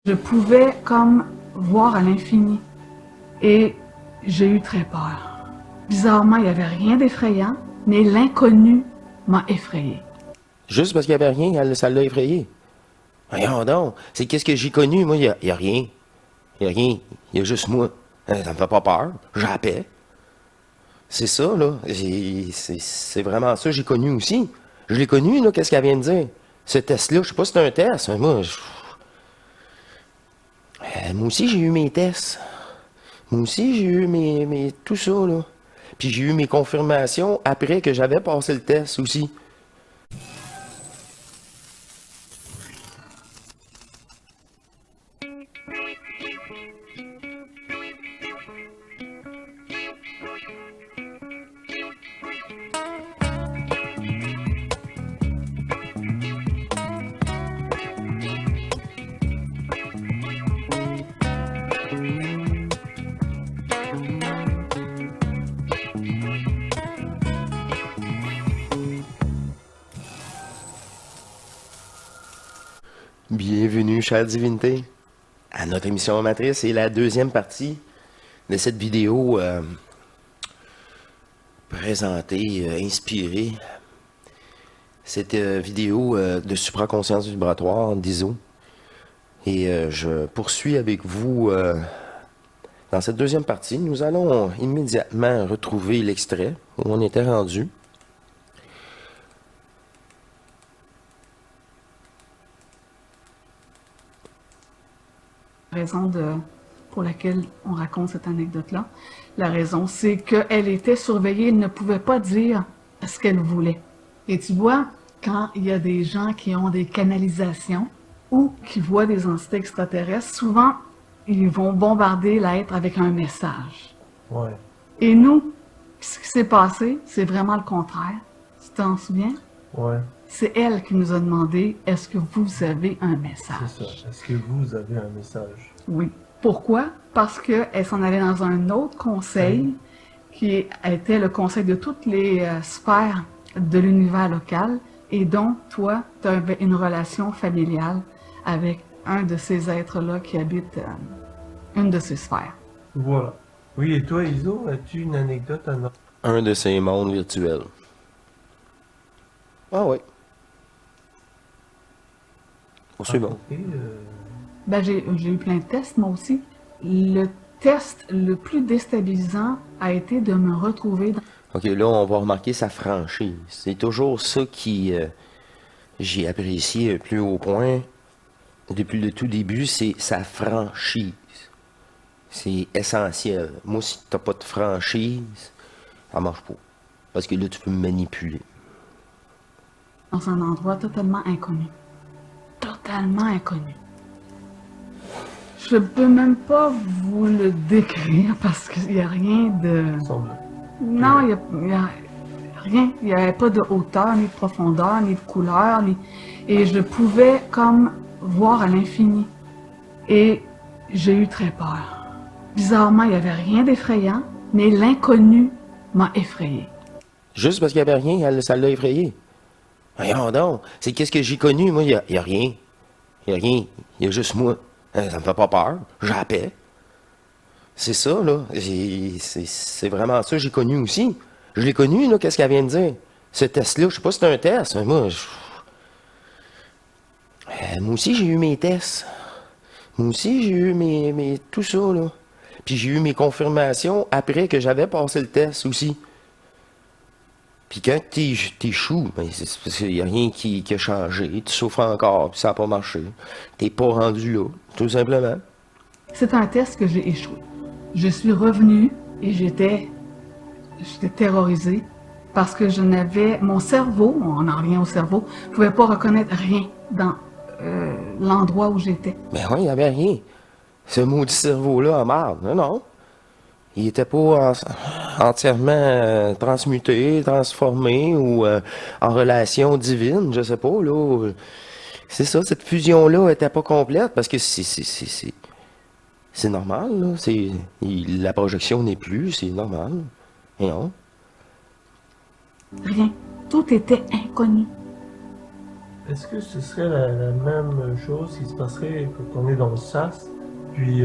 Je pouvais comme voir à l'infini et j'ai eu très peur. Bizarrement, il n'y avait rien d'effrayant, mais l'inconnu m'a effrayée. Juste parce qu'il n'y avait rien, ça l'a effrayé. Voyons donc, c'est qu'est-ce que j'ai connu, moi, y a rien. Il n'y a rien, il y a juste moi. Ça me fait pas peur, j'ai la paix. C'est ça, là, c'est vraiment ça que j'ai connu aussi. Je l'ai connu, là, qu'est-ce qu'elle vient de dire. Ce test-là, je sais pas si c'est un test, mais moi aussi j'ai eu mes tests. Moi aussi j'ai eu tout ça, là. Puis j'ai eu mes confirmations après que j'avais passé le test aussi. Bienvenue, chère divinité, à notre émission matrice et la deuxième partie de cette vidéo présentée, inspirée. Cette vidéo de supraconscience vibratoire d'ISO. Et je poursuis avec vous dans cette deuxième partie. Nous allons immédiatement retrouver l'extrait où on était rendu. La raison pour laquelle on raconte cette anecdote-là, la raison, c'est qu'elle était surveillée, elle ne pouvait pas dire ce qu'elle voulait. Et tu vois, quand il y a des gens qui ont des canalisations ou qui voient des entités extraterrestres, souvent, ils vont bombarder l'être avec un message. Ouais. Et nous, ce qui s'est passé, c'est vraiment le contraire. Tu t'en souviens? Ouais, C'est elle qui nous a demandé, est-ce que vous avez un message? c'est ça. Est-ce que vous avez un message? Oui. Pourquoi? Parce qu'elle s'en allait dans un autre conseil qui était le conseil de toutes les sphères de l'univers local et dont toi, tu as une relation familiale avec un de ces êtres-là qui habite une de ces sphères. Voilà. Oui, et toi, Iso, as-tu une anecdote à nous? Un de ces mondes virtuels. Ah oui. Poursuivons. raconter, Ben, j'ai eu plein de tests, moi aussi. Le test le plus déstabilisant a été de me retrouver dans... OK, là, on va remarquer sa franchise. C'est toujours ça qui j'ai apprécié plus haut point depuis le tout début, c'est sa franchise. C'est essentiel. Moi, si t'as pas de franchise, ça marche pas. Parce que là, tu peux me manipuler. dans un endroit totalement inconnu. Totalement inconnu. Je peux même pas vous le décrire parce qu'il n'y a rien de... semble. Non, il y a rien. Il n'y avait pas de hauteur, ni de profondeur, ni de couleur, ni... Et je pouvais comme voir à l'infini. Et j'ai eu très peur. Bizarrement, il n'y avait rien d'effrayant, mais l'inconnu m'a effrayée. Juste parce qu'il n'y avait rien, ça l'a effrayé. Voyons donc, c'est qu'est-ce que j'ai connu, moi, y a rien. Il n'y a rien, il y a juste moi. Ça me fait pas peur, j'ai la paix. C'est ça, là, c'est vraiment ça que j'ai connu aussi. Je l'ai connu, là, qu'est-ce qu'elle vient de dire. Ce test-là, je sais pas si c'est un test, mais moi, moi aussi j'ai eu mes tests. Moi aussi j'ai eu tout ça, là. Puis j'ai eu mes confirmations après que j'avais passé le test aussi. Puis quand t'échoues, ben c'est parce qu'il n'y a rien qui a changé. Tu souffres encore, puis ça n'a pas marché. T'es pas rendu là, tout simplement. C'est un test que j'ai échoué. Je suis revenue et j'étais terrorisée parce que je n'avais... Mon cerveau, on en revient au cerveau, ne pouvait pas reconnaître rien dans l'endroit où j'étais. Ben oui, il n'y avait rien. Ce maudit cerveau-là a marre. Non, non. Il était pas entièrement transmuté, transformé ou en relation divine, je sais pas, là. C'est ça, cette fusion-là était pas complète parce que c'est normal, là. La projection n'est plus, c'est normal. Et non. Rien. Tout était inconnu. Est-ce que ce serait la même chose qui se passerait quand on est dans le sas? Puis,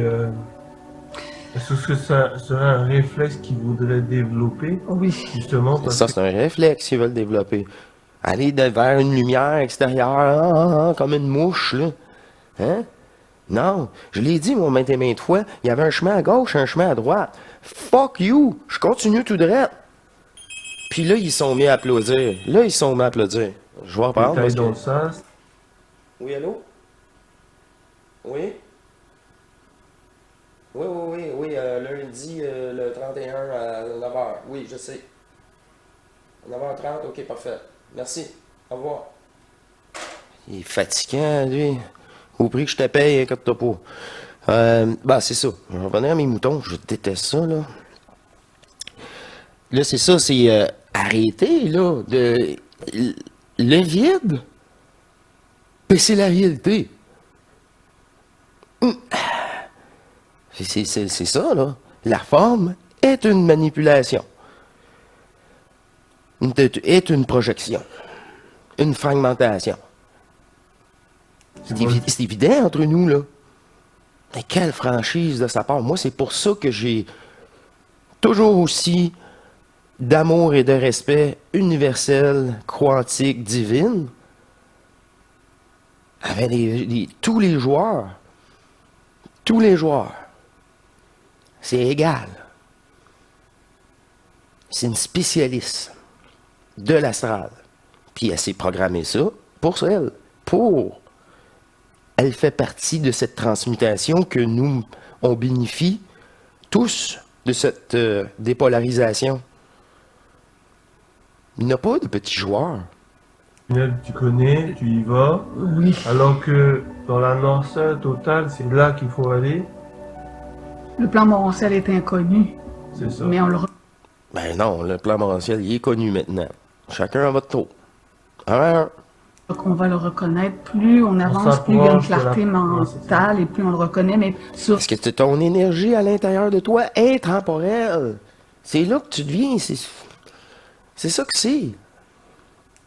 est-ce que ça serait un réflexe qu'ils voudraient développer, Oui. justement parce Ça, que... c'est un réflexe qu'ils veulent développer. Aller vers une lumière extérieure, comme une mouche, là. Hein? Non, je l'ai dit, moi, maintes et maintes fois, il y avait un chemin à gauche, un chemin à droite. Fuck you! Je continue tout droit. Puis là, ils sont mis à applaudir. Là, ils sont mis à applaudir. Je vais reprendre T'ailles parce dans que... le sas, Oui, allô? Oui? Oui, lundi, le 31 à 9h. Oui, je sais. 9h30, ok, parfait. Merci. Au revoir. Il est fatigant, lui. Au prix que je te paye, inquiète-toi pas. Bah, c'est ça. Je vais revenir à mes moutons. Je déteste ça, là. Là, c'est ça, c'est arrêter, là, de... Le vide, ben, c'est la réalité. C'est ça, là. La forme est une manipulation. Est une projection. Une fragmentation. C'est évident entre nous, là. Mais quelle franchise de sa part. Moi, c'est pour ça que j'ai toujours aussi d'amour et de respect universel, quantique, divine, avec tous les joueurs. Tous les joueurs. C'est égal. C'est une spécialiste de l'astral. Puis elle s'est programmée ça pour elle. Elle fait partie de cette transmutation que nous, on bénéficie tous de cette dépolarisation. Il n'y a pas de petits joueurs. tu connais, tu y vas, Oui. alors que dans la noirceur totale, c'est là qu'il faut aller. Le plan Montréal est inconnu, C'est ça. mais on le Ben non, le plan Montréal, il est connu maintenant. Chacun à votre tour. Alors, qu'on va le reconnaître. Plus on avance, plus il y a une s'approche de la- clarté Ouais, c'est ça. mentale et plus on le reconnaît. Mais sur parce que ton énergie à l'intérieur de toi est temporelle. C'est là que tu deviens. C'est ça que c'est.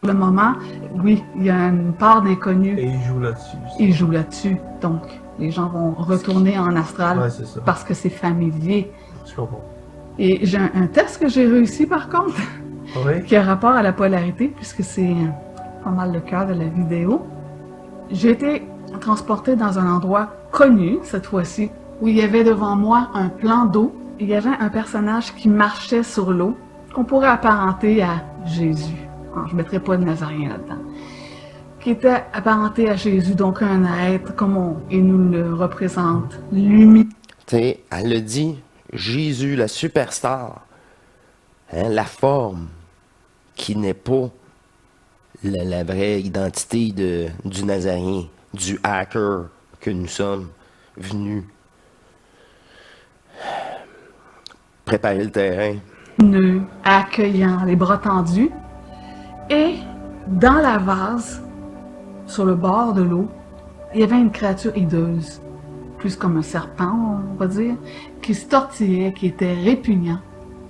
le moment, oui, il y a une part d'inconnu. Et il joue là-dessus. Il joue là-dessus. Donc, les gens vont retourner en astral Ouais, c'est ça. parce que c'est familier. Je comprends. Et j'ai un test que j'ai réussi par contre, Oui? qui a rapport à la polarité, puisque c'est pas mal le cœur de la vidéo. J'ai été transportée dans un endroit connu, cette fois-ci, où il y avait devant moi un plan d'eau. Il y avait un personnage qui marchait sur l'eau, qu'on pourrait apparenter à Jésus. Alors, je ne mettrai pas de Nazarien là-dedans. Qui était apparenté à Jésus, donc un être, comme il nous le représente, lumineux. Tu sais, elle le dit, Jésus, la superstar, hein, la forme qui n'est pas la vraie identité du Nazarien, du hacker que nous sommes venus préparer le terrain. Accueillant, les bras tendus. Et dans la vase, sur le bord de l'eau, il y avait une créature hideuse, plus comme un serpent, on va dire, qui se tortillait, qui était répugnant.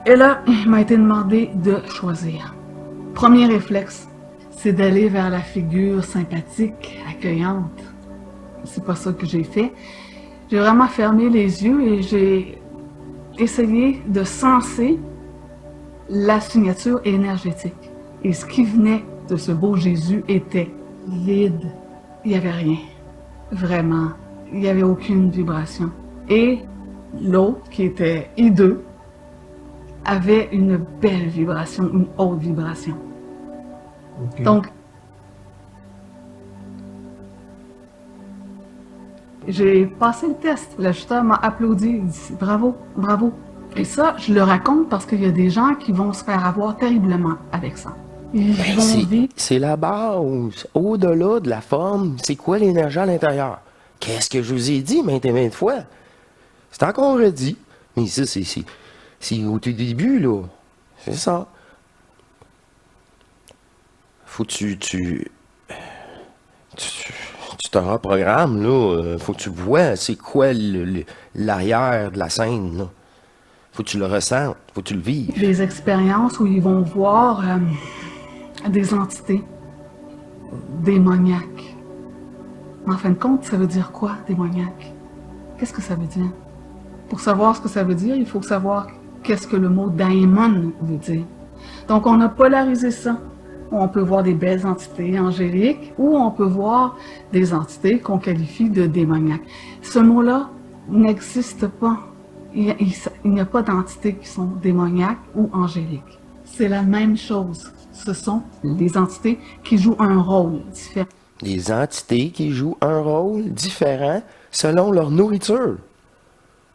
Et là, il m'a été demandé de choisir. Premier réflexe, c'est d'aller vers la figure sympathique, accueillante. C'est pas ça que j'ai fait. J'ai vraiment fermé les yeux et j'ai essayé de senser la signature énergétique. Et ce qui venait de ce beau Jésus était vide. Il n'y avait rien. Vraiment. Il n'y avait aucune vibration. Et l'autre, qui était hideux, avait une belle vibration, une haute vibration. Ok. Donc, j'ai passé le test. L'ajusteur m'a applaudi. Il dit bravo, bravo. Et ça, je le raconte parce qu'il y a des gens qui vont se faire avoir terriblement avec ça. Ils Ben, vont vivre. c'est la base. Au-delà de la forme, c'est quoi l'énergie à l'intérieur? Qu'est-ce que je vous ai dit maintes et maintes fois? C'est encore redit. Mais ça, c'est au tout début, là. C'est ça. Faut que tu te reprogrammes, là. Faut que tu vois c'est quoi l'arrière de la scène, là. Faut que tu le ressentes. Faut que tu le vives. Des expériences où ils vont voir des entités démoniaque. En fin de compte, ça veut dire quoi, démoniaque? Qu'est-ce que ça veut dire? Pour savoir ce que ça veut dire, il faut savoir qu'est-ce que le mot daimon veut dire. Donc, on a polarisé ça. On peut voir des belles entités angéliques ou on peut voir des entités qu'on qualifie de démoniaques. Ce mot-là n'existe pas. Il n'y a pas d'entités qui sont démoniaques ou angéliques. C'est la même chose. Ce sont des entités qui jouent un rôle différent. Des entités qui jouent un rôle différent selon leur nourriture.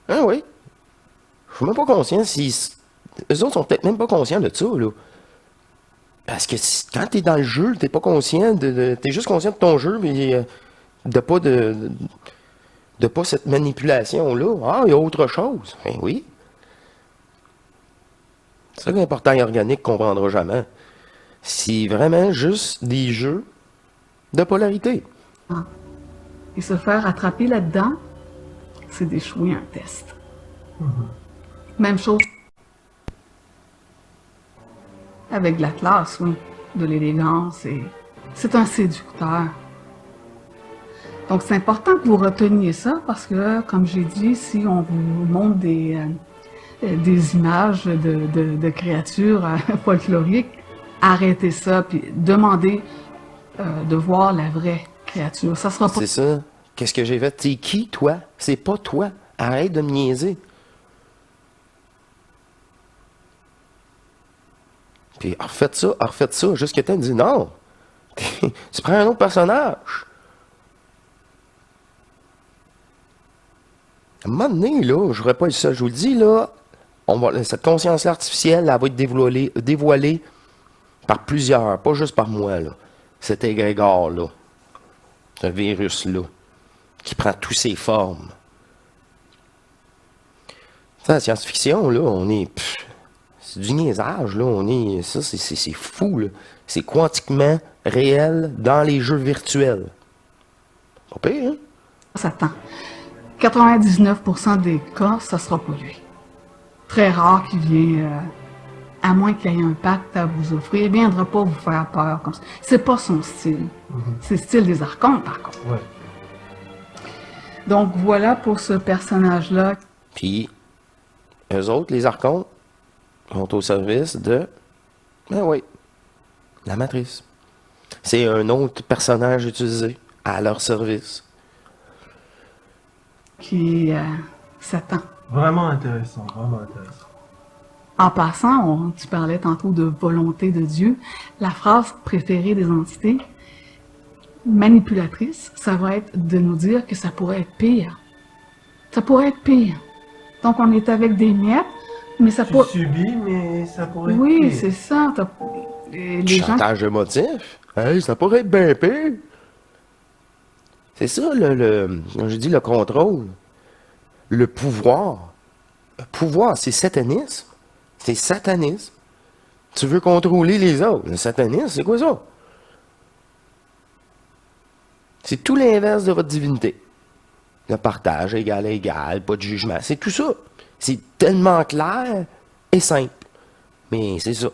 Ah oui. Je suis même pas conscient si... Eux autres sont peut-être même pas conscients de ça, là. Parce que quand t'es dans le jeu, t'es pas conscient t'es juste conscient de ton jeu, mais de pas cette manipulation-là. Ah, il y a autre chose. Ben oui. C'est ça que les portails organiques comprendra jamais. C'est vraiment juste des jeux de polarité. Et se faire attraper là-dedans, c'est d'échouer un test. Même chose avec de la classe, oui, de l'élégance, et c'est un séducteur. Donc c'est important que vous reteniez ça parce que, comme j'ai dit, si on vous montre des images de créatures folkloriques, arrêtez ça, puis demandez de voir la vraie créature. Ça sera pas... C'est ça. Qu'est-ce que j'ai fait? T'es qui, toi? C'est pas toi. Arrête de me niaiser. Puis refaites ça, jusqu'à temps de dire non. Tu prends un autre personnage. À un moment donné, là, je n'aurais pas eu ça. Je vous le dis, là, cette conscience artificielle, elle va être dévoilée par plusieurs, pas juste par moi, là. Cet égrégore-là. Ce virus-là. Qui prend toutes ses formes. Ça, la science-fiction, là, on est... c'est du niaisage, là. Ça, c'est fou, là. C'est quantiquement réel dans les jeux virtuels. Pas pire, hein? Satan. 99% des cas, ça sera pas lui. Très rare qu'il vienne, à moins qu'il y ait un pacte à vous offrir, il ne viendra pas vous faire peur comme ça. C'est pas son style. C'est le style des archontes, par contre. Ouais. Donc voilà pour ce personnage-là. Puis, eux autres, les archontes, sont au service de... Ben oui, la matrice. C'est un autre personnage utilisé à leur service. Qui est Satan. Vraiment intéressant, vraiment intéressant. En passant, tu parlais tantôt de volonté de Dieu. La phrase préférée des entités manipulatrices, ça va être de nous dire que ça pourrait être pire. Ça pourrait être pire. Donc on est avec des miettes, mais ça pourrait... Tu subis, mais ça pourrait être Oui, pire. c'est ça. Les gens... Chantage émotif. Hey, ça pourrait être bien pire. C'est ça, quand je dis le contrôle. Le pouvoir. Le pouvoir, c'est satanisme. C'est satanisme. Tu veux contrôler les autres. Le satanisme, c'est quoi ça? C'est tout l'inverse de votre divinité. Le partage, égal à égal, pas de jugement. C'est tout ça. C'est tellement clair et simple. Mais c'est ça.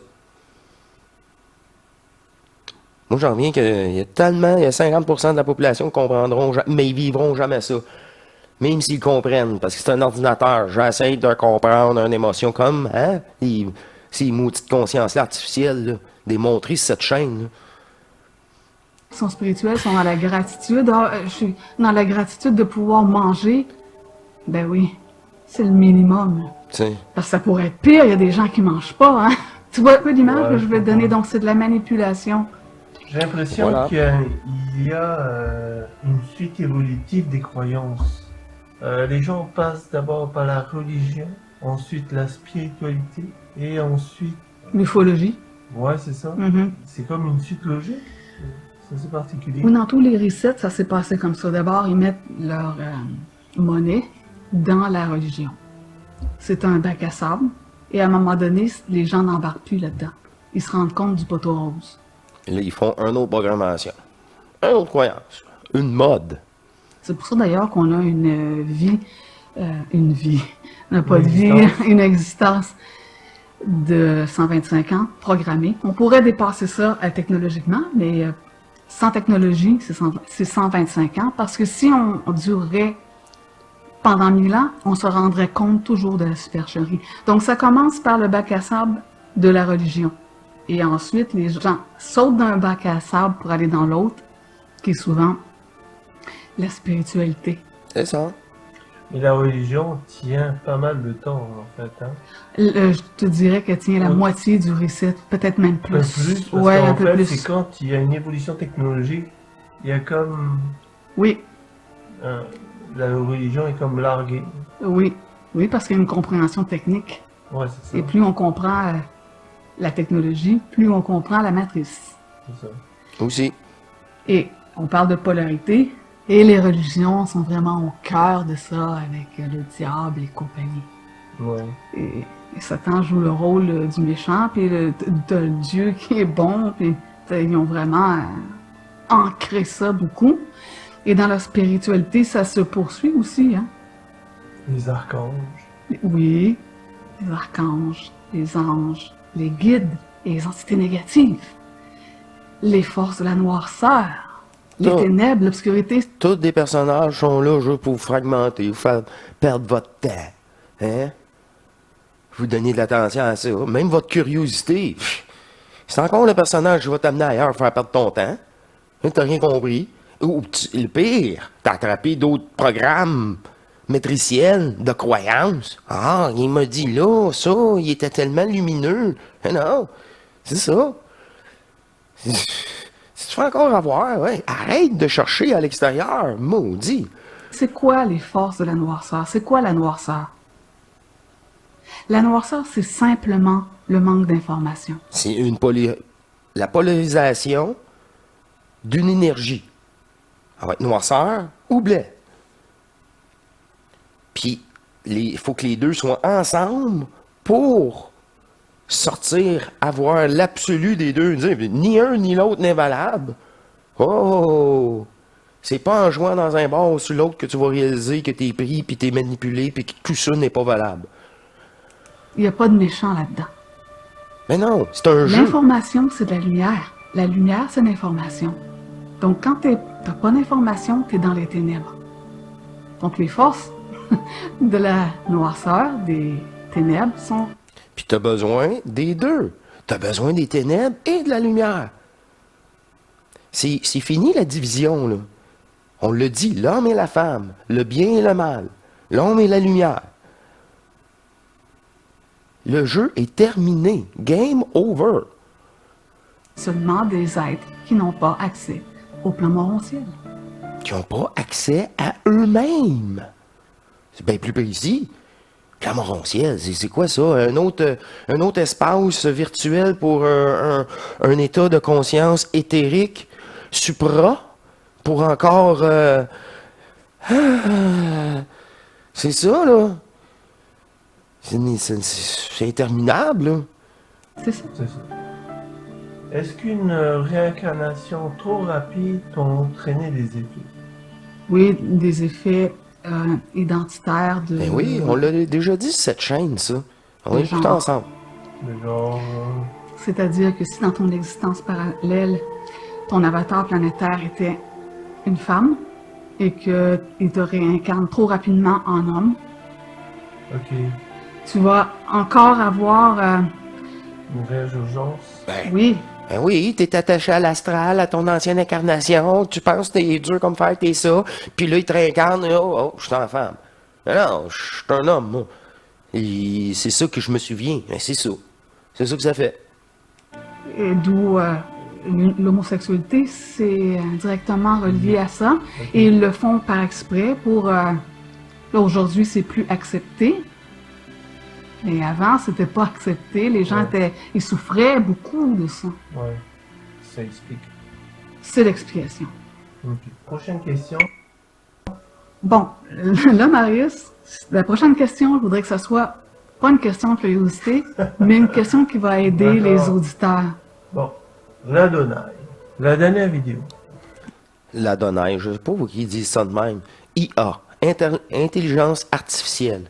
Moi, j'en reviens qu'il y a 50% de la population qui comprendront, mais ils vivront jamais ça. Même s'ils comprennent, parce que c'est un ordinateur. J'essaie de comprendre une émotion comme, hein, ces maudites consciences-là artificielles, là, démontrer cette chaîne, là. qui sont spirituels sont dans la gratitude. Ah, je suis dans la gratitude de pouvoir manger. Ben oui, c'est le minimum. T'sais. Parce que ça pourrait être pire, il y a des gens qui mangent pas, hein. Tu vois un peu l'image Ouais, que je vais te je donner, comprends. donc c'est de la manipulation. J'ai l'impression Voilà. qu'il y a une suite évolutive des croyances. Les gens passent d'abord par la religion, ensuite la spiritualité, et ensuite... L'ufologie. Ouais, c'est ça. Mhm. C'est comme une suite logique. C'est assez particulier. Oui, dans tous les resets, ça s'est passé comme ça. D'abord, ils mettent leur monnaie dans la religion. C'est un bac à sable. Et à un moment donné, les gens n'embarquent plus là-dedans. Ils se rendent compte du poteau rose. Et là, ils font une autre programmation. Une autre croyance. Une mode. C'est pour ça d'ailleurs qu'on a une vie, on n'a pas Une de vie, existence. une existence de 125 ans programmée. On pourrait dépasser ça technologiquement, mais sans technologie, c'est 125 ans, parce que si on durerait pendant 1000 ans, on se rendrait compte toujours de la supercherie. Donc, ça commence par le bac à sable de la religion. Et ensuite, les gens sautent d'un bac à sable pour aller dans l'autre, qui est souvent la spiritualité. C'est ça. Et la religion tient pas mal de temps, en fait. Hein. Je te dirais qu'elle tient la Oui. moitié du reset, peut-être même Un peu plus. plus, parce Ouais, qu'en un peu fait, plus. c'est quand il y a une évolution technologique, il y a comme... Oui, la religion est comme larguée. oui, oui, parce qu'il y a une compréhension technique. Ouais, c'est ça. Et plus on comprend la technologie, plus on comprend la matrice. C'est ça. Aussi. Et on parle de polarité, et les religions sont vraiment au cœur de ça, avec le diable et compagnie. Ouais. Et Satan joue le rôle du méchant, puis de Dieu qui est bon, puis ils ont vraiment ancré ça beaucoup. Et dans la spiritualité, ça se poursuit aussi, hein? Les archanges. Oui, les archanges, les anges, les guides et les entités négatives, les forces de la noirceur, les Ça. ténèbres, l'obscurité. Tous des personnages sont là juste pour vous fragmenter, vous faire perdre votre temps. Hein? Vous donnez de l'attention à ça. Même votre curiosité. C'est encore le personnage qui va t'amener ailleurs pour faire perdre ton temps. Hein, t'as rien compris. Ou le pire, t'as attrapé d'autres programmes matriciels de croyances. Ah, il m'a dit là, ça, il était tellement lumineux. Hein, non, c'est ça. Si tu fais encore avoir, ouais, arrête de chercher à l'extérieur, maudit. C'est quoi les forces de la noirceur? C'est quoi la noirceur? La noirceur, c'est simplement le manque d'information. C'est la polarisation d'une énergie. Ça va être noirceur ou blé. Puis, il faut que les deux soient ensemble pour sortir, avoir l'absolu des deux. Dire, ni un ni l'autre n'est valable. Oh! C'est pas en jouant dans un bar sur l'autre que tu vas réaliser que t'es pris, puis t'es manipulé, puis que tout ça n'est pas valable. Il n'y a pas de méchant là-dedans. Mais non, c'est un jeu. L'information, c'est de la lumière. La lumière, c'est l'information. Donc, quand tu n'as pas d'information, tu es dans les ténèbres. Donc, les forces de la noirceur, des ténèbres, sont... Puis t'as besoin des deux. T'as besoin des ténèbres et de la lumière. C'est fini la division, là. On le dit, l'homme et la femme, le bien et le mal, l'homme et la lumière. Le jeu est terminé. Game over. seulement des êtres qui n'ont pas accès au plan morontiel. Qui n'ont pas accès à eux-mêmes. C'est bien plus précis. La morontiel, c'est quoi ça? Un autre espace virtuel pour un état de conscience éthérique, supra, pour encore... c'est ça, là. C'est interminable, là. C'est ça. C'est ça. Est-ce qu'une réincarnation trop rapide t'a entraîné des effets? Oui, des effets identitaires de... Ben oui, on l'a déjà dit, cette chaîne, ça. On est tout ensemble. Mais genre... C'est-à-dire que si dans ton existence parallèle, ton avatar planétaire était une femme et qu'il te réincarne trop rapidement en homme, Ok. tu vas encore avoir... Une résurgence. Ben oui, t'es attaché à l'astral, à ton ancienne incarnation, tu penses que t'es dur comme fer, t'es ça, puis là, il te réincarne, et oh, je suis une femme. Mais non, je suis un homme, moi. Et c'est ça que je me souviens, ben, c'est ça. C'est ça que ça fait. et d'où l'homosexualité, c'est directement relié à ça. Et ils le font par exprès pour... là, aujourd'hui, c'est plus accepté. Mais avant, c'était pas accepté. Les gens ils souffraient beaucoup de ça. Ouais. Ça explique. C'est l'explication. Ok. Prochaine question. Bon, là, Marius, la prochaine question, je voudrais que ce soit pas une question de curiosité, mais une question qui va aider D'accord. les auditeurs. Bon. l'Adonai. La dernière vidéo. L'Adonai, je sais pas vous qui disent ça de même. IA, intelligence artificielle.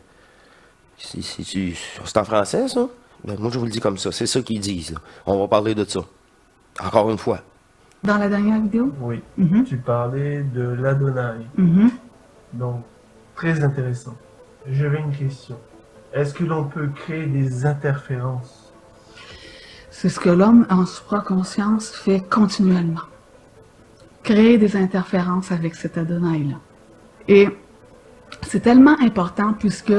C'est en français, ça? Ben, moi, je vous le dis comme ça. C'est ça qu'ils disent, là. On va parler de ça. Encore une fois. dans la dernière vidéo? Oui. Mhm. Tu parlais de l'Adonai. Mhm. Donc, très intéressant. J'avais une question. Est-ce que l'on peut créer des interférences? C'est ce que l'homme en supraconscience fait continuellement. Créer des interférences avec cet Adonai-là. Et c'est tellement important puisque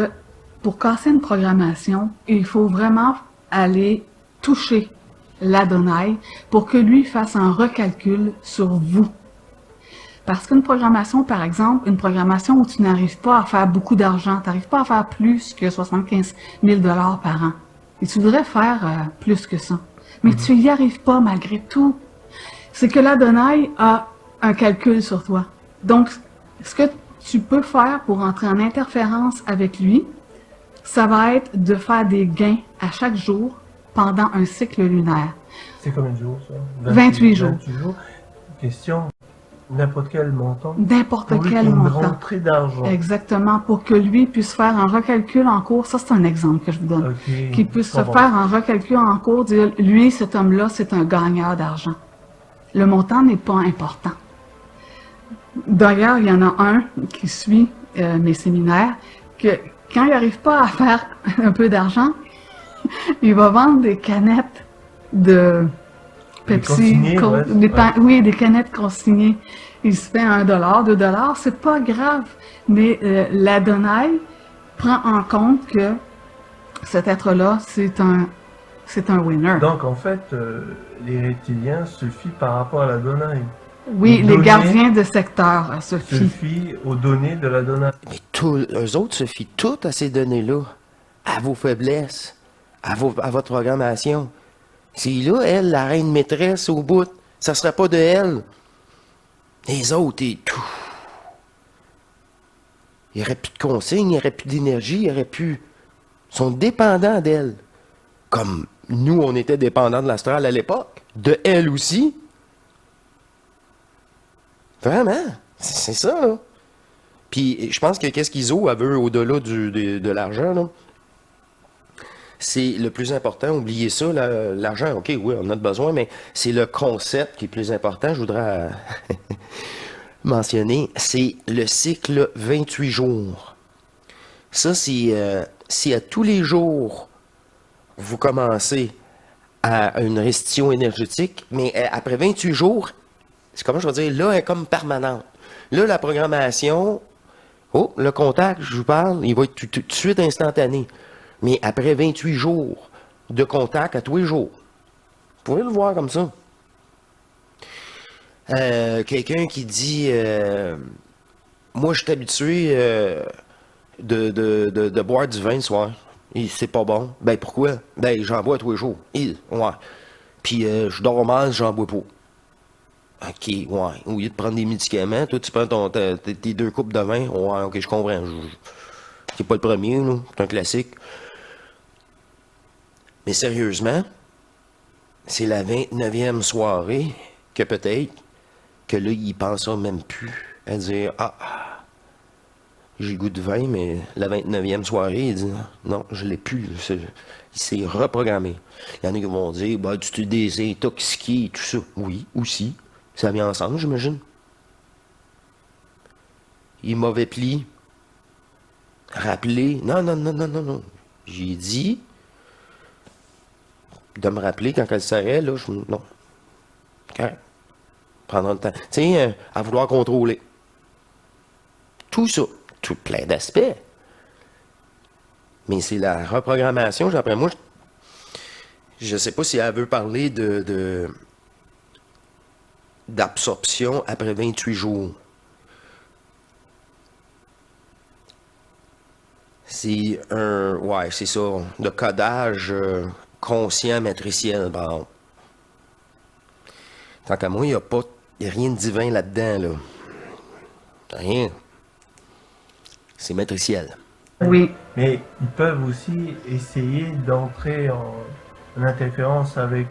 pour casser une programmation, il faut vraiment aller toucher l'Adonai pour que lui fasse un recalcul sur vous. Parce qu'une programmation, par exemple, une programmation où tu n'arrives pas à faire beaucoup d'argent, tu n'arrives pas à faire plus que 75 000 $ par an. Et tu voudrais faire plus que ça. Mais tu n'y arrives pas malgré tout. C'est que l'Adonai a un calcul sur toi. Donc, ce que tu peux faire pour entrer en interférence avec lui, ça va être de faire des gains à chaque jour pendant un cycle lunaire. C'est combien de jours, ça? 28 jours. 28 jours. Question, n'importe quel montant. N'importe Pour lui, quel une montant. rentrée d'argent. Exactement, pour que lui puisse faire un recalcul en cours. Ça, c'est un exemple que je vous donne. Ok, Qu'il puisse je se comprends. faire un recalcul en cours, dire, lui, cet homme-là, c'est un gagneur d'argent. Le montant n'est pas important. D'ailleurs, il y en a un qui suit mes séminaires, que quand il n'arrive pas à faire un peu d'argent, il va vendre des canettes de Pepsi, consignées, ouais, oui, des canettes consignées. Il se fait $1, $2, c'est pas grave. Mais l'Adonai prend en compte que cet être-là, c'est un winner. Donc, en fait, les reptiliens se fient par rapport à l'Adonai. Oui, les données gardiens de secteur se Se fient. fient aux données de l'Adonai. Mais eux autres se fient tout à ces données-là, à vos faiblesses, à votre programmation. C'est là, elle, la reine maîtresse au bout. Ça serait pas de elle. Les autres, et tout. Il n'y aurait plus de consignes, il n'y aurait plus d'énergie, il n'y aurait plus. Ils sont dépendants d'elle. Comme nous, on était dépendants de l'astral à l'époque. De elle aussi. Vraiment. C'est ça, là. Puis je pense que qu'est-ce qu'Iso veut au-delà de l'argent, là, c'est le plus important. Oubliez ça, l'argent, OK, oui, on en a besoin, mais c'est le concept qui est plus important. Je voudrais mentionner, c'est le cycle 28 jours. Ça, c'est si à tous les jours, vous commencez à une restitution énergétique, mais après 28 jours, c'est comment je vais dire, là, elle est comme permanente. Là, la programmation, le contact, je vous parle, il va être tout de suite instantané. Mais après 28 jours de contact à tous les jours, vous pouvez le voir comme ça. Quelqu'un qui dit, moi, je suis habitué de boire du vin le soir. Et c'est pas bon. Ben, pourquoi? Ben, j'en bois tous les jours. Ouais. Puis, je dors mal, j'en bois pas. OK, ouais. Au lieu de prendre des médicaments, toi, tu prends tes 2 coupes de vin. Ouais, OK, je comprends. C'est pas le premier, là. C'est un classique. Mais sérieusement, c'est la 29e soirée que peut-être que là, il pensera même plus à dire, j'ai le goût de vin, mais la 29e soirée, il dit, non, je l'ai plus. Il s'est reprogrammé. Il y en a qui vont dire, bah, tu t'es désintoxiqué, tout ça. Oui, aussi. Ça vient ensemble, j'imagine. Il est mauvais pli. Rappeler. Non. J'ai dit de me rappeler quand elle serait, là, non. Correct. Prendra le temps. Tu sais, à vouloir contrôler. Tout ça. Tout plein d'aspects. Mais c'est la reprogrammation. D'après moi, je ne sais pas si elle veut parler d'absorption après 28 jours. C'est c'est ça, de codage conscient matriciel. Bon. Tant qu'à moi, il n'y a rien de divin là-dedans, là. Rien. C'est matriciel. Oui. Mais ils peuvent aussi essayer d'entrer en interférence avec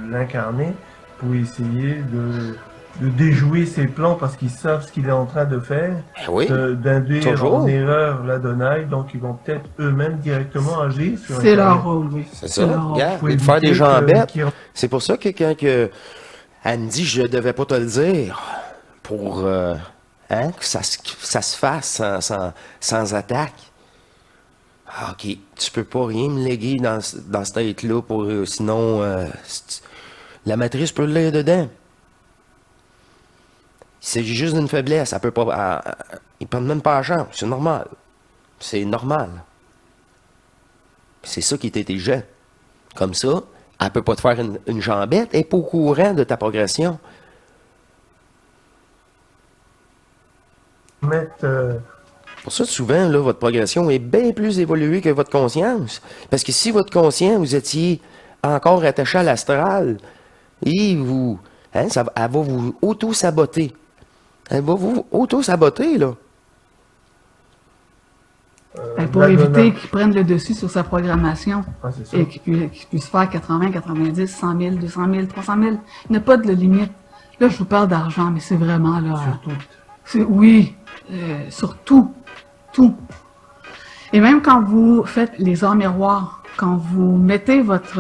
l'incarné pour essayer de déjouer ses plans parce qu'ils savent ce qu'il est en train de faire, Oui, d'induire toujours. en erreur l'Adonai, donc ils vont peut-être eux-mêmes directement agir sur C'est l'incarné. leur rôle, oui. C'est ça. leur rôle. Regarde, Faut et de faire des éviter gens bêtes. qu'ils C'est pour ça que quand que Elle me dit, je devais pas te le dire pour que ça se fasse sans attaque. Ah, OK, tu peux pas rien me léguer dans cette tête-là pour sinon la matrice peut lire dedans. Il s'agit juste d'une faiblesse, elle peut pas. Ils prennent même pas la chance, c'est normal. C'est normal. C'est ça qui est intelligent. Comme ça, elle peut pas te faire une jambette, elle est pas au courant de ta progression. Pour ça, souvent, là, votre progression est bien plus évoluée que votre conscience. Parce que si votre conscience, vous étiez encore attaché à l'astral, et vous, elle va vous auto-saboter. Elle va vous auto-saboter, là. Pour éviter qu'il prenne le dessus sur sa programmation c'est ça. et qu'il puisse faire 80, 90, 100 000, 200 000, 300 000. Il n'y a pas de limite. Là, je vous parle d'argent, mais c'est vraiment là. Surtout. Oui, surtout, tout. Et même quand vous faites les arts miroirs, quand vous mettez votre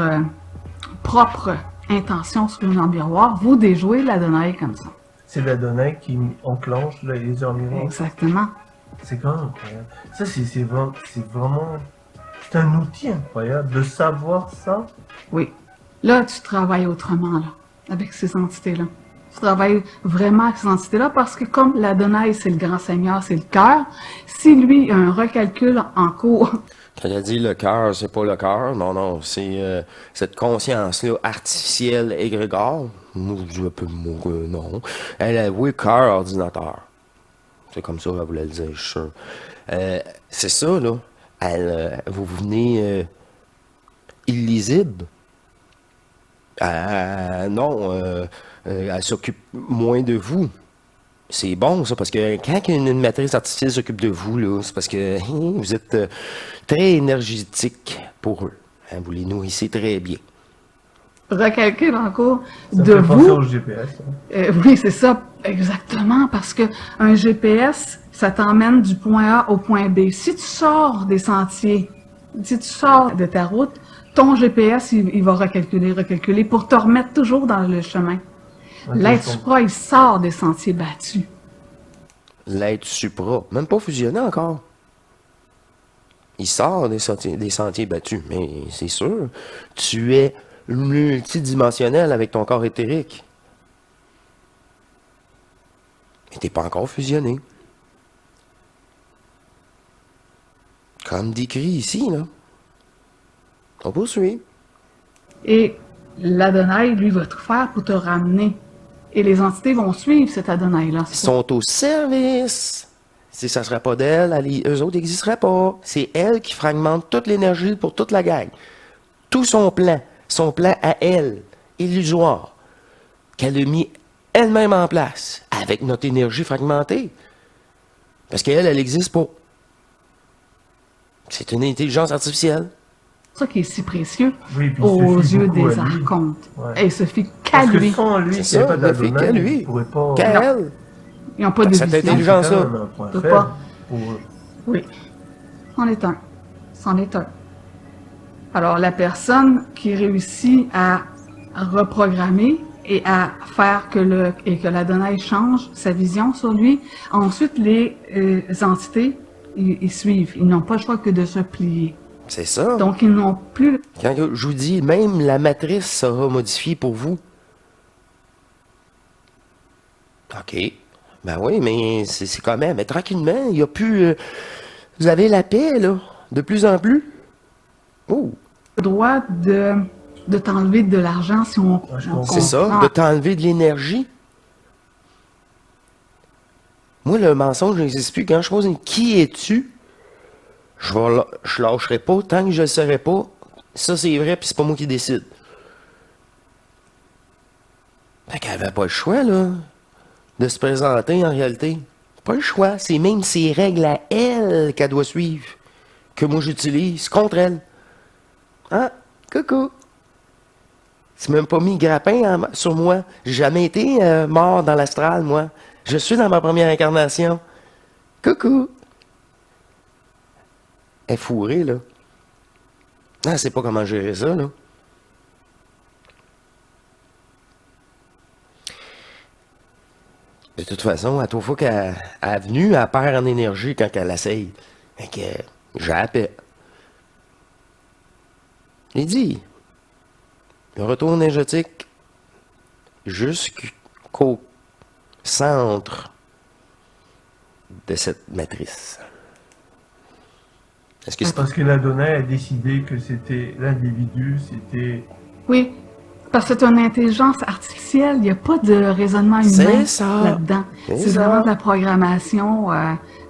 propre intention sur un miroir, vous déjouez l'Adonai comme ça. C'est l'Adonai qui enclenche les heures miroirs. Exactement. C'est quand même incroyable. Ça, c'est vraiment... C'est un outil incroyable de savoir ça. Oui. Là, tu travailles autrement, là, avec ces entités-là. Tu travailles vraiment avec ces entités-là parce que comme l'Adonai, c'est le grand Seigneur, c'est le cœur, si lui a un recalcul en cours... Quand elle dit le cœur, c'est pas le cœur, non, c'est cette conscience-là artificielle égrégore. Moi, je dis un peu non. Elle a oui, cœur ordinateur. C'est comme ça qu'elle voulait le dire, je suis sûr. C'est ça, là. Vous venez illisible. Non, elle s'occupe moins de vous. C'est bon, ça, parce que quand une matrice artificielle s'occupe de vous, là, c'est parce que vous êtes très énergétique pour eux. Hein, vous les nourrissez très bien. Recalcul en cours Ça de fait penser vous. au GPS. Oui, c'est ça, exactement, parce que un GPS, ça t'emmène du point A au point B. Si tu sors des sentiers, si tu sors de ta route, ton GPS, il va recalculer pour te remettre toujours dans le chemin. L'être supra, il sort des sentiers battus. L'être supra, même pas fusionné encore. Il sort des sentiers battus, mais c'est sûr, tu es multidimensionnel avec ton corps éthérique. Mais t'es pas encore fusionné. Comme décrit ici, là. On poursuit. Et l'Adonai, lui, va tout faire pour te ramener. Et les entités vont suivre cet Adonai-là. Ils sont au service. Si ça ne serait pas d'elle, eux autres n'existeraient pas. C'est elle qui fragmente toute l'énergie pour toute la gang. Tout son plan à elle, illusoire, qu'elle a mis elle-même en place, avec notre énergie fragmentée. Parce qu'elle, elle n'existe pas. C'est une intelligence artificielle. C'est ça qui est si précieux Oui, puis il aux suffit yeux beaucoup des à lui. archontes. Ouais. Et il suffit qu'à Parce que lui. sans lui, C'est s'il n'y a ça, pas ne fait qu'à d'Adonai, lui. il pourrait pas... Qu'à Non. elle. Ils n'ont pas de Cette vision. intelligence- C'est quand ça. même un point Peut faible pas. pour eux. Oui, c'en est un. C'en est un. Alors, la personne qui réussit à reprogrammer et à faire que l'Adonai change sa vision sur lui, ensuite, les entités, ils suivent. Ils n'ont pas le choix que de se plier. C'est ça. Donc, ils n'ont plus... Quand je vous dis, même la matrice sera modifiée pour vous. OK. Ben oui, mais c'est quand même. Mais tranquillement, il n'y a plus. Vous avez la paix, là. De plus en plus. Oh. le droit de t'enlever de l'argent si on, je on comprends. C'est ça, comprend. de t'enlever de l'énergie. Moi, le mensonge n'existe plus. Quand je pose une qui es-tu, je lâcherai pas tant que je ne le saurai pas. Ça, c'est vrai, puis c'est pas moi qui décide. Fait qu'elle avait pas le choix, là, de se présenter en réalité. Pas le choix. C'est même ses règles à elle qu'elle doit suivre, que moi j'utilise contre elle. Ah, coucou. C'est même pas mis grappin sur moi. J'ai jamais été mort dans l'astral, moi. Je suis dans ma première incarnation. Coucou. Elle est fourrée, là. Ah, c'est pas comment gérer ça, là. De toute façon, à toute fois qu'elle est venue, elle perd en énergie quand elle essaye. Fait que j'ai la paix. Il dit, le retour énergétique jusqu'au centre de cette matrice. Est-ce que c'est... Parce que l'Adonai a décidé que c'était l'individu, c'était... Oui, parce que c'est une intelligence artificielle, il n'y a pas de raisonnement C'est humain ça. là-dedans. C'est C'est ça. vraiment de la programmation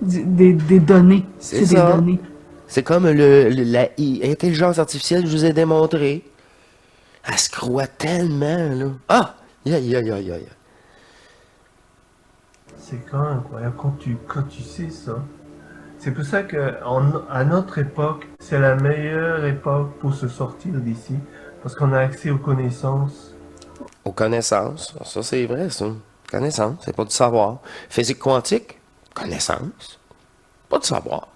des données. C'est C'est des ça. données. C'est comme l'intelligence artificielle, je vous ai démontré. Elle se croit tellement, là. Ah! Aïe, aïe, aïe, aïe. C'est quand même incroyable quand tu sais ça. C'est pour ça à notre époque, c'est la meilleure époque pour se sortir d'ici. Parce qu'on a accès aux connaissances. Aux connaissances. Ça, c'est vrai, ça. Connaissance, c'est pas du savoir. Physique quantique, connaissance. Pas du savoir.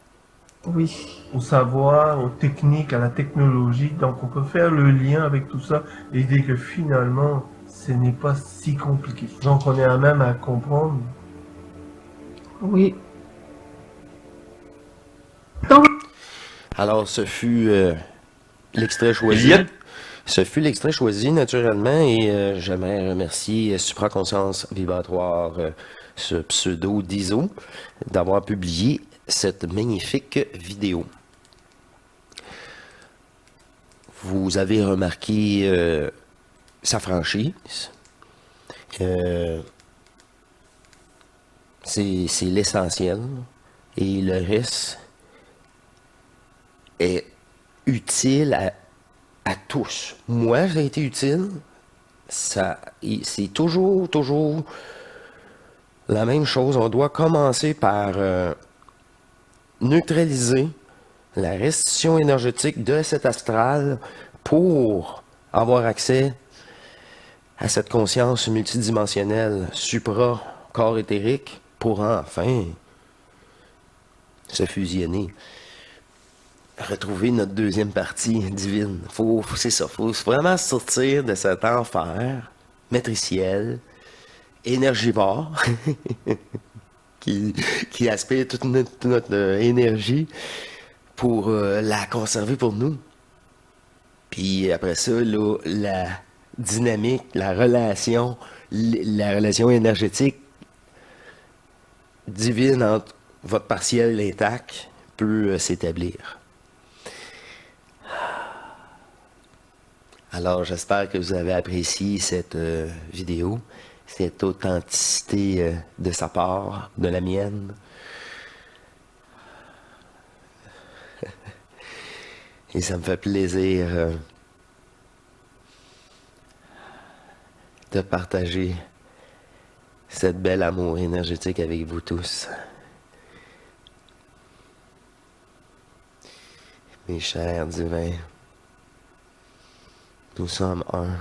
Oui. Au savoir, aux techniques, à la technologie. Donc on peut faire le lien avec tout ça et dire que finalement, ce n'est pas si compliqué. Donc on est à même à comprendre. Oui. Donc, Alors, ce fut l'extrait choisi. Elliot? Ce fut l'extrait choisi, naturellement, et j'aimerais remercier Supraconscience Vibratoire, ce pseudo d'ISO, d'avoir publié cette magnifique vidéo. Vous avez remarqué sa franchise. C'est l'essentiel. Et le reste est utile à tous. Moi, ça a été utile. C'est toujours la même chose. On doit commencer par neutraliser la restitution énergétique de cet astral pour avoir accès à cette conscience multidimensionnelle supra-corps éthérique pour enfin se fusionner. Retrouver notre deuxième partie divine. C'est ça. Faut vraiment sortir de cet enfer matriciel, énergivore, qui aspire toute notre énergie pour la conserver pour nous. Puis après ça, là, la dynamique, la relation énergétique divine entre votre partiel intact peut s'établir. Alors, j'espère que vous avez apprécié cette vidéo, cette authenticité de sa part, de la mienne. Et ça me fait plaisir de partager cette belle amour énergétique avec vous tous. Mes chers divins, nous sommes un.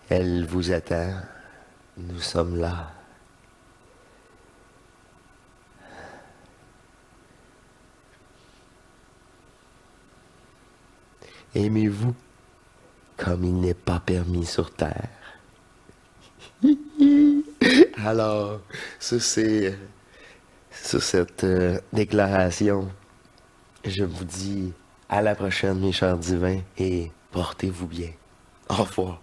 Elle vous attend. Nous sommes là. Aimez-vous comme il n'est pas permis sur Terre. Alors, ça c'est sur cette déclaration. Je vous dis à la prochaine, mes chers divins, et portez-vous bien. Au revoir.